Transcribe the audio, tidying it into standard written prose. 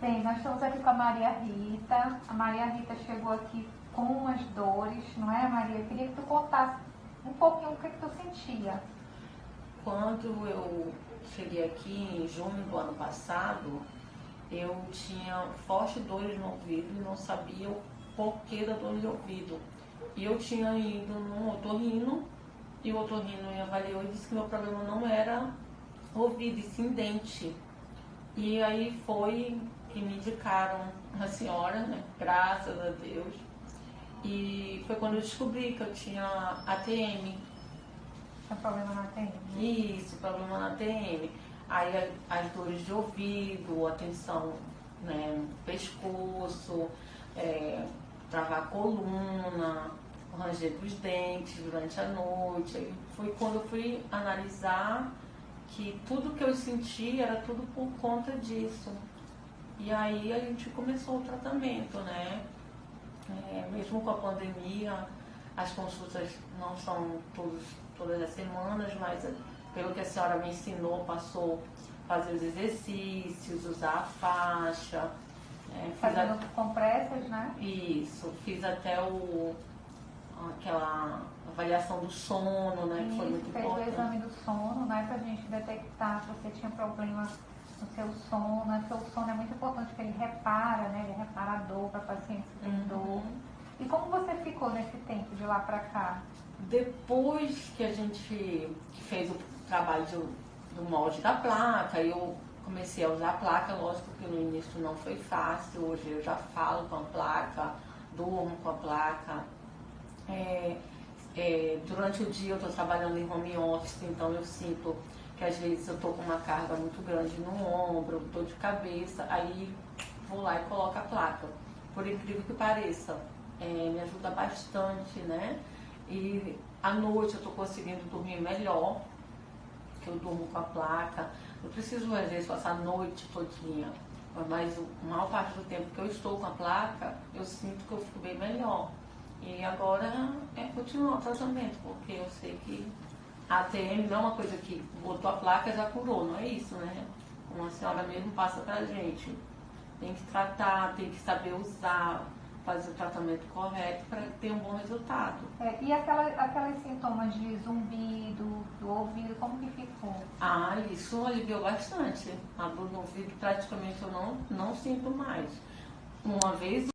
Bem, nós estamos aqui com a Maria Rita. A Maria Rita chegou aqui com umas dores, não é, Maria? Eu queria que tu contasse um pouquinho o que tu sentia. Quando eu cheguei aqui em junho do ano passado, eu tinha fortes dores no ouvido e não sabia o porquê da dor de ouvido. E eu tinha ido num otorrino e o otorrino me avaliou e disse que meu problema não era ouvido, e sim dente. E aí foi que me indicaram a senhora, né? Graças a Deus. E foi quando eu descobri que eu tinha ATM. Tem problema na TM? Isso, problema na ATM. Aí as dores de ouvido, a tensão, né, no pescoço, travar a coluna, ranger dos dentes durante a noite. Aí foi quando eu fui analisar que tudo que eu senti era tudo por conta disso. E aí a gente começou o tratamento, né? Mesmo com a pandemia, as consultas não são todas as semanas, mas pelo que a senhora me ensinou, passou a fazer os exercícios, usar a faixa. Fazendo compressas, né? Isso, fiz até aquela avaliação do sono, né? Que foi muito Fez importante. o exame do sono, né? Pra gente detectar se você tinha problema no seu sono, né? Seu sono é muito importante porque ele repara, né? Ele repara a dor para pacientes que têm dor. E como você ficou nesse tempo de lá pra cá? Depois que a gente fez o trabalho do molde da placa, eu comecei a usar a placa. Lógico que no início não foi fácil, hoje eu já falo com a placa, durmo com a placa. Durante o dia eu estou trabalhando em home office, então eu sinto que às vezes eu estou com uma carga muito grande no ombro, dor de cabeça, aí vou lá e coloco a placa. Por incrível que pareça, me ajuda bastante, né? E à noite eu estou conseguindo dormir melhor, que eu durmo com a placa. Não preciso às vezes passar a noite todinha, mas a maior parte do tempo que eu estou com a placa, eu sinto que eu fico bem melhor. E agora continuar o tratamento, porque eu sei que a ATM não é uma coisa que botou a placa e já curou, não é isso, né? Como a senhora mesmo passa pra gente. Tem que tratar, tem que saber usar, fazer o tratamento correto para ter um bom resultado. E aqueles sintomas de zumbido, do ouvido, como que ficou? Isso aliviou bastante. A dor no ouvido praticamente eu não sinto mais. Uma vez